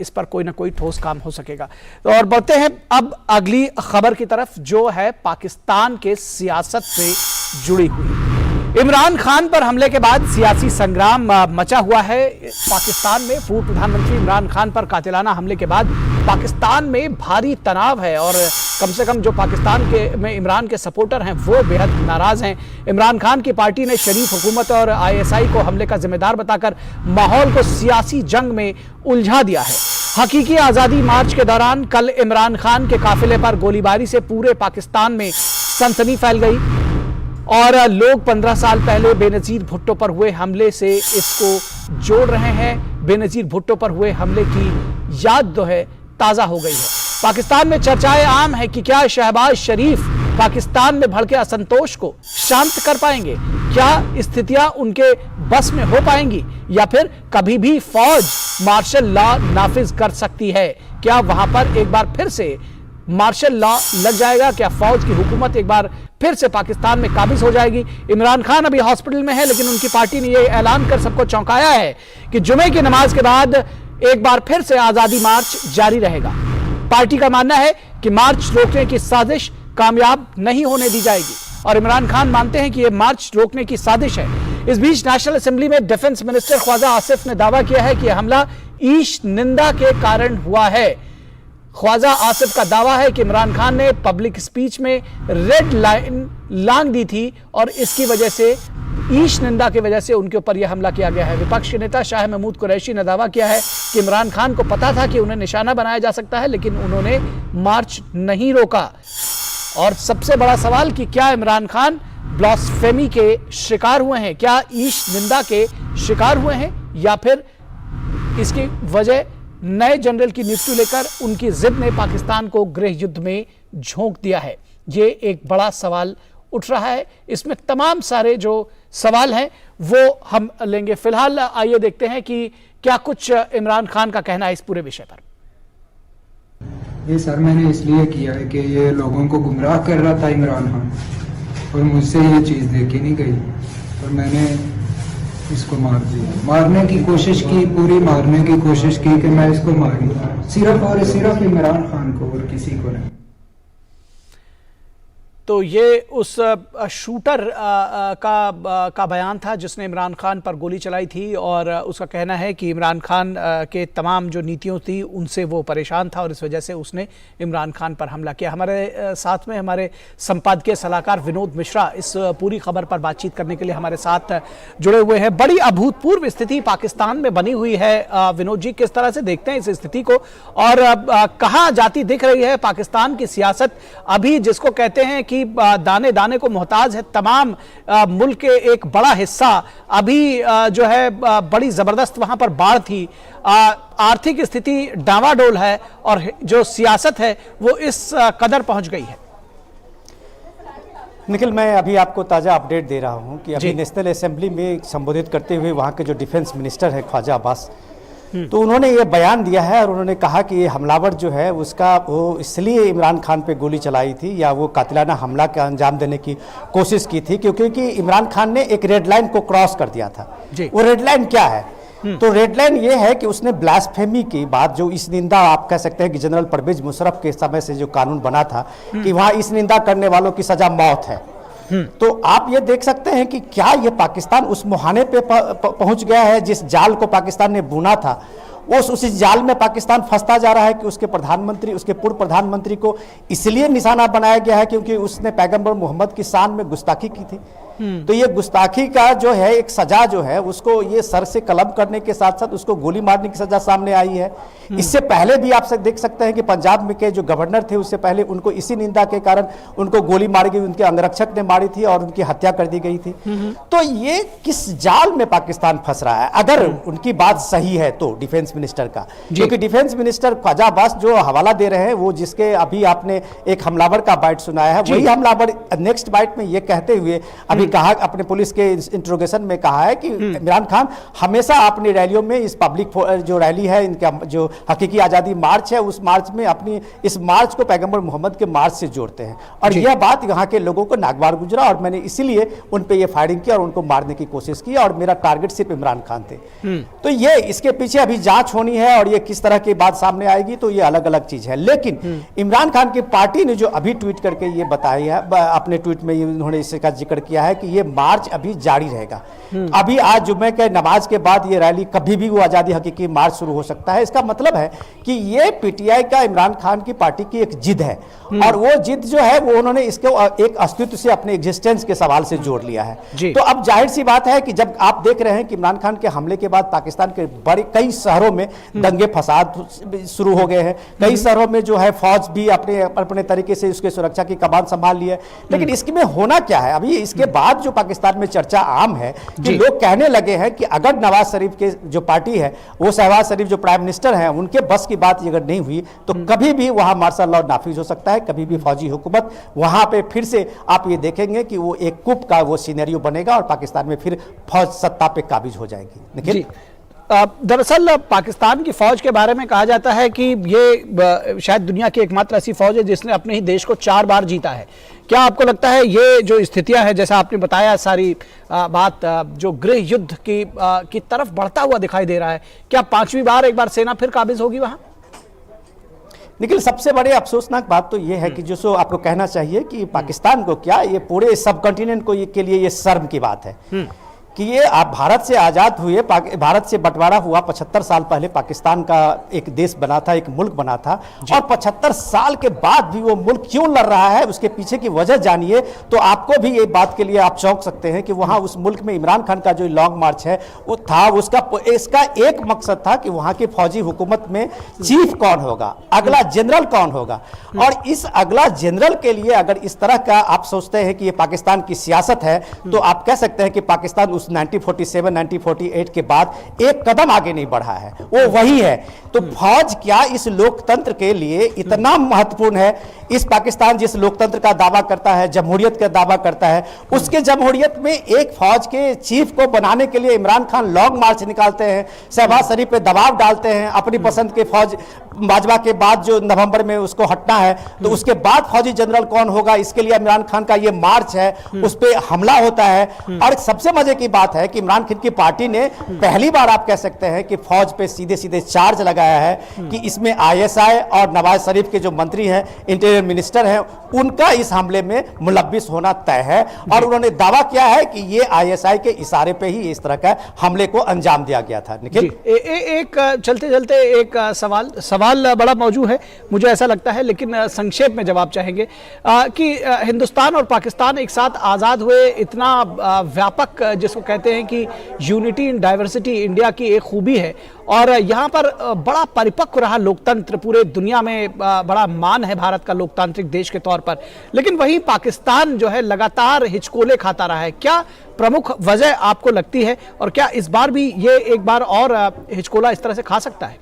इस पर कोई ना कोई ठोस काम हो सकेगा। तो और बढ़ते हैं अब अगली खबर की तरफ, जो है पाकिस्तान के सियासत से जुड़ी हुई। इमरान खान पर हमले के बाद सियासी संग्राम मचा हुआ है पाकिस्तान में। पूर्व प्रधानमंत्री इमरान खान पर कातिलाना हमले के बाद पाकिस्तान में भारी तनाव है और कम से कम जो पाकिस्तान में इमरान के सपोर्टर हैं वो बेहद नाराज हैं। इमरान खान की पार्टी ने शरीफ हुकूमत और ISI को हमले का जिम्मेदार बताकर माहौल को सियासी जंग में उलझा दिया है। हकीकी आजादी मार्च के दौरान कल इमरान खान के काफिले पर गोलीबारी से पूरे पाकिस्तान में सनसनी फैल गई और लोग 15 साल पहले बेनजीर भुट्टो पर हुए हमले से इसको जोड़ रहे हैं। बेनजीर भुट्टो पर हुए हमले की याद जो है ताजा हो गई है। पाकिस्तान में चर्चाएं आम है कि क्या शहबाज शरीफ पाकिस्तान में भड़के असंतोष को शांत कर पाएंगे, क्या स्थितियां उनके बस में हो पाएंगी या फिर कभी भी फौज मार्शल लॉ नाफिज कर सकती है। क्या वहां पर एक बार फिर से मार्शल लॉ लग जाएगा, क्या फौज की हुकूमत एक बार फिर से पाकिस्तान में काबिज हो जाएगी। इमरान खान अभी हॉस्पिटल में है, लेकिन उनकी पार्टी ने यह ऐलान कर सबको चौंकाया है कि जुमे की नमाज के बाद एक बार फिर से आजादी मार्च जारी रहेगा। पार्टी का मानना है कि मार्च रोकने की साजिश कामयाब नहीं होने दी जाएगी और इमरान खान मानते हैं कि यह मार्च रोकने की साजिश है। इस बीच नेशनल असेंबली में डिफेंस मिनिस्टर ख्वाजा आसिफ ने दावा किया है कि यह हमला ईश निंदा के कारण हुआ है। ख्वाजा आसिफ का दावा है कि इमरान खान ने पब्लिक स्पीच में रेड लाइन लांघ दी थी और इसकी वजह से ईश निंदा की वजह से उनके ऊपर यह हमला किया गया है। विपक्ष के नेता शाह महमूद कुरैशी ने दावा किया है कि इमरान खान को पता था कि उन्हें निशाना बनाया जा सकता है, लेकिन उन्होंने मार्च नहीं रोका। और सबसे बड़ा सवाल कि क्या इमरान खान ब्लास्फेमी के शिकार हुए हैं, क्या ईश निंदा के शिकार हुए हैं, या फिर इसकी वजह नए जनरल की नियुक्ति लेकर उनकी जिद ने पाकिस्तान को गृह युद्ध में झोंक दिया है। ये एक बड़ा सवाल उठ रहा है। इसमें तमाम सारे जो सवाल हैं वो हम लेंगे। फिलहाल आइए देखते हैं कि क्या कुछ इमरान खान का कहना है इस पूरे विषय पर। ये सर मैंने इसलिए किया है कि ये लोगों को गुमराह कर रहा था इमरान खान, और मुझसे ये चीज़ देखी नहीं गई और मैंने इसको मार दिया। मारने की कोशिश की, पूरी मारने की कोशिश की कि मैं इसको मारूं, सिर्फ और सिर्फ इमरान खान को और किसी को नहीं। तो ये उस शूटर का बयान था जिसने इमरान खान पर गोली चलाई थी और उसका कहना है कि इमरान खान के तमाम जो नीतियों थी उनसे वो परेशान था और इस वजह से उसने इमरान खान पर हमला किया। हमारे साथ में हमारे संपादकीय सलाहकार विनोद मिश्रा इस पूरी खबर पर बातचीत करने के लिए हमारे साथ जुड़े हुए हैं। बड़ी अभूतपूर्व स्थिति पाकिस्तान में बनी हुई है। विनोद जी, किस तरह से देखते हैं इस स्थिति को और कहाँ जाती दिख रही है पाकिस्तान की सियासत अभी, जिसको कहते हैं कि दाने दाने को मोहताज है तमाम मुल्क के एक बड़ा हिस्सा। अभी जो है बड़ी जबरदस्त वहां पर बाढ़ थी, आर्थिक स्थिति डावाडोल है और जो सियासत है वो इस कदर पहुंच गई है। निखिल, मैं अभी आपको ताज़ा अपडेट दे रहा हूं कि अभी नेशनल असेंबली में संबोधित करते हुए वहां के जो डिफेंस मिनिस्टर है ख्वाजा अब्बास, तो उन्होंने ये बयान दिया है और उन्होंने कहा कि ये हमलावर जो है उसका वो इसलिए इमरान खान पे गोली चलाई थी या वो कातिलाना हमला का अंजाम देने की कोशिश की थी क्योंकि इमरान खान ने एक रेड लाइन को क्रॉस कर दिया था। वो रेड लाइन क्या है? तो रेड लाइन ये है कि उसने ब्लास्फेमी की बात, जो इस निंदा आप कह सकते हैं कि जनरल परवेज मुशर्रफ के समय से जो कानून बना था कि वहाँ इस निंदा करने वालों की सजा मौत है। तो आप ये देख सकते हैं कि क्या ये पाकिस्तान उस मुहाने पे पहुंच गया है जिस जाल को पाकिस्तान ने बुना था, उसी जाल में पाकिस्तान फंसता जा रहा है कि उसके प्रधानमंत्री, उसके पूर्व प्रधानमंत्री को इसलिए निशाना बनाया गया है क्योंकि उसने पैगंबर मोहम्मद की शान में गुस्ताखी की थी। तो ये गुस्ताखी का जो है एक सजा जो है उसको ये सर से कलम करने के साथ साथ उसको गोली मारने की सजा सामने आई है। इससे पहले भी आप देख सकते हैं कि पंजाब में के जो गवर्नर थे उससे पहले उनको इसी निंदा के कारण उनको गोली मारी गई, उनके अंगरक्षक ने मारी थी और उनकी हत्या कर दी गई थी। तो ये किस जाल में पाकिस्तान फंस रहा है अगर उनकी बात सही है तो डिफेंस मिनिस्टर का, क्योंकि डिफेंस मिनिस्टर ख्वाजा अब्बास जो हवाला दे रहे हैं वो जिसके अभी आपने एक हमलावर का बाइट सुनाया है, वही हमलावर नेक्स्ट बाइट में ये कहते हुए अभी कहा, अपने पुलिस के इंट्रोगेशन में कहा है कि इमरान खान हमेशा अपनी रैलियों में इस पब्लिक जो रैली है, इनका जो हकीकी आज़ादी मार्च है, उस मार्च में अपनी इस मार्च को पैगंबर मोहम्मद के मार्च से जोड़ते हैं। और यह बात यहाँ के लोगों को नागवार गुजरा और मैंने इसीलिए उन पे ये फायरिंग की और उनको मारने की कोशिश की और मेरा टारगेट सिर्फ इमरान खान थे। तो ये इसके पीछे अभी जांच होनी है और ये किस तरह की बात सामने आएगी तो ये अलग अलग चीज है। लेकिन इमरान खान की पार्टी ने जो अभी ट्वीट करके ये बताया है, अपने ट्वीट में उन्होंने इसका जिक्र किया है कि ये मार्च अभी जारी रहेगा। अभी आज जुम्मे के नमाज के बाद ये रैली कभी भी वो आज़ादी हकीकी मार्च शुरू हो सकता है। इसका मतलब है कि ये पीटीआई का इमरान खान की पार्टी की एक जिद है और वो जिद जो है वो उन्होंने इसको एक अस्तित्व से, अपने एग्जिस्टेंस के सवाल से जोड़ लिया है। तो अब जाहिर सी बात है कि जब आप देख रहे हैं कि इमरान खान के हमले के बाद पाकिस्तान के बड़े कई शहरों में दंगे फसाद शुरू हो गए हैं, कई शहरों में जो है फौज भी अपने तरीके से उसके सुरक्षा की कमान संभाल ली है। लेकिन इसमें होना क्या है, अभी इसके बाद जो पाकिस्तान में चर्चा आम है कि लोग कहने लगे हैं कि अगर नवाज शरीफ के जो पार्टी है, वो शहबाज शरीफ जो प्राइम मिनिस्टर हैं, उनके बस की बात अगर नहीं हुई तो कभी भी वहां मार्शल लॉ नाफिज हो सकता है, कभी भी फौजी हुकूमत वहां पे फिर से आप ये देखेंगे कि वो एक कुप का वो सीनेरियो बनेगा और पाकिस्तान में फिर फौज सत्ता पे काबिज हो जाएगी। लेकिन दरअसल पाकिस्तान की फौज के बारे में कहा जाता है कि ये शायद दुनिया की एकमात्र ऐसी फौज है जिसने अपने ही देश को 4 बार जीता है। क्या आपको लगता है ये जो स्थितियां हैं, जैसा आपने बताया सारी बात जो गृह युद्ध की तरफ बढ़ता हुआ दिखाई दे रहा है, क्या 5वीं बार एक बार सेना फिर काबिज होगी वहां? लेकिन सबसे बड़े अफसोसनाक बात तो ये है कि जो सो आपको कहना चाहिए कि पाकिस्तान को क्या, ये पूरे सब कॉन्टिनेंट को के लिए ये शर्म की बात है कि ये आप भारत से आज़ाद हुए, भारत से बंटवारा हुआ 75 साल पहले पाकिस्तान का एक देश बना था, एक मुल्क बना था और 75 साल के बाद भी वो मुल्क क्यों लड़ रहा है, उसके पीछे की वजह जानिए तो आपको भी ये बात के लिए आप चौंक सकते हैं कि वहाँ उस मुल्क में इमरान खान का जो लॉन्ग मार्च है वो था, इसका एक मकसद था कि वहाँ की फौजी हुकूमत में चीफ कौन होगा, अगला जनरल कौन होगा। और इस अगला जनरल के लिए अगर इस तरह का आप सोचते हैं कि ये पाकिस्तान की सियासत है तो आप कह सकते हैं कि पाकिस्तान उस 1947 1948 के बाद एक कदम आगे नहीं बढ़ा है, वो वही है। तो फौज क्या इस लोकतंत्र के लिए इतना महत्वपूर्ण है? इस पाकिस्तान जिस लोकतंत्र का दावा करता है, जमहूरियत का दावा करता है, उसके जमहूरियत में एक फौज के चीफ को बनाने के लिए इमरान खान लॉन्ग मार्च निकालते हैं, शहबाज शरीफ पे दबाव डालते हैं, अपनी पसंद के फौज बाजवा के बाद जो नवंबर में उसको हटना है तो उसके बाद फौजी जनरल कौन होगा, इसके लिए इमरान खान का ये मार्च है, उस पर हमला होता है। और सबसे मजे की बात है कि इमरान खान की पार्टी ने पहली बार आप कह सकते हैं कि फौज पे सीधे सीधे चार्ज लगाया है कि इसमें आईएसआई और नवाज शरीफ के जो मंत्री हैं, इंटीरियर मिनिस्टर हैं, उनका इस हमले में मुलव्विस होना तय है। और उन्होंने दावा किया है कि ये आईएसआई के इशारे पे ही इस तरह का हमले को अंजाम दिया गया था। निखिल, एक चलते चलते एक सवाल बड़ा मौजूद है, मुझे ऐसा लगता है, लेकिन संक्षेप में जवाब चाहेंगे कि हिंदुस्तान और पाकिस्तान एक साथ आज़ाद हुए, इतना व्यापक जिसको कहते हैं कि यूनिटी इन डाइवर्सिटी इंडिया की एक खूबी है और यहाँ पर बड़ा परिपक्व रहा लोकतंत्र, पूरे दुनिया में बड़ा मान है भारत का लोकतांत्रिक देश के तौर पर। लेकिन वहीं पाकिस्तान जो है लगातार हिचकोले खाता रहा है। क्या प्रमुख वजह आपको लगती है और क्या इस बार भी ये एक बार और हिचकोला इस तरह से खा सकता है?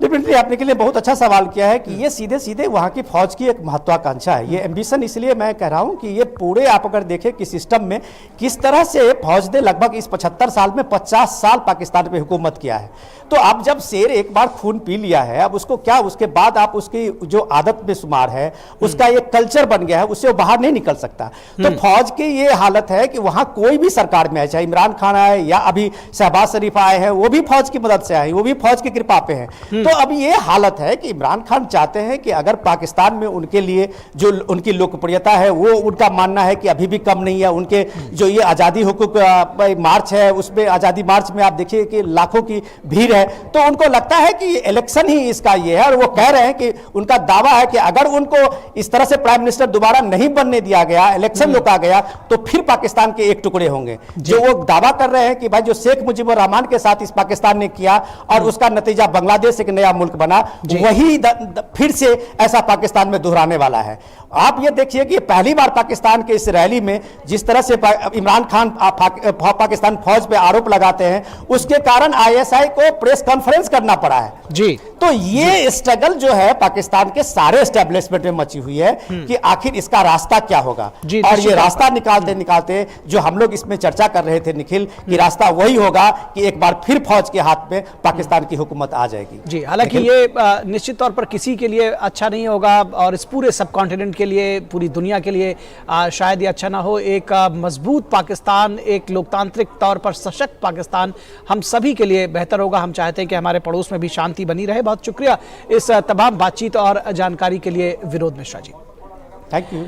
डेफिनेटली आपने के लिए बहुत अच्छा सवाल किया है कि ये सीधे सीधे वहाँ की फौज की एक महत्वाकांक्षा है, ये एम्बिशन। इसलिए मैं कह रहा हूँ कि ये पूरे आप अगर देखें कि सिस्टम में किस तरह से फौज ने लगभग इस 75 साल में 50 साल पाकिस्तान पे हुकूमत किया है। तो अब जब शेर एक बार खून पी लिया है, अब उसको क्या, उसके बाद आप उसकी जो आदत में शुमार है, उसका एक कल्चर बन गया है, उससे वो बाहर नहीं निकल सकता। तो फौज की ये हालत है कि वहाँ कोई भी सरकार में आए, चाहे इमरान खान आए या अभी शहबाज शरीफ आए हैं, वो भी फौज की मदद से आए, वो भी फौज की कृपा पे हैं। तो अब ये हालत है कि इमरान खान चाहते हैं कि अगर पाकिस्तान में उनके लिए जो उनकी लोकप्रियता है, वो उनका मानना है कि अभी भी कम नहीं है। उनके जो ये आज़ादी हुकूक मार्च है, उसमें आज़ादी मार्च में आप देखिए कि लाखों की भीड़ है, तो उनको लगता है कि इलेक्शन ही इसका ये है। और वो कह रहे हैं कि उनका दावा है कि अगर उनको इस तरह से प्राइम मिनिस्टर दोबारा नहीं बनने दिया गया, इलेक्शन रोका गया, तो फिर पाकिस्तान के एक टुकड़े होंगे। जो वो दावा कर रहे हैं कि भाई जो शेख मुजीबुर रहमान के साथ इस पाकिस्तान ने किया और उसका नतीजा बांग्लादेश एक नया मुल्क बना, वही फिर से ऐसा पाकिस्तान में दोहराने वाला है। आप ये देखिए कि पहली बार पाकिस्तान के इस रैली में जिस तरह से इमरान खान पाकिस्तान फौज पे आरोप लगाते हैं, उसके कारण आईएसआई को प्रेस कॉन्फ्रेंस करना पड़ा है। जी, तो ये स्ट्रगल जो है पाकिस्तान के सारे एस्टेब्लिशमेंट में मची हुई है कि आखिर इसका रास्ता क्या होगा। और ये रास्ता निकालते निकालते जो हम लोग इसमें चर्चा कर रहे थे निखिल, कि रास्ता वही होगा कि एक बार फिर फौज के हाथ में पाकिस्तान की हुकूमत आ जाएगी। जी, हालांकि ये निश्चित तौर पर किसी के लिए अच्छा नहीं होगा और इस पूरे सब कॉन्टिनेंट के लिए, पूरी दुनिया के लिए शायद ये अच्छा ना हो। एक मजबूत पाकिस्तान, एक लोकतांत्रिक तौर पर सशक्त पाकिस्तान हम सभी के लिए बेहतर होगा। हम चाहते हैं कि हमारे पड़ोस में भी शांति बनी रहे। बहुत शुक्रिया इस तमाम बातचीत और जानकारी के लिए विनोद मिश्रा जी। Thank you.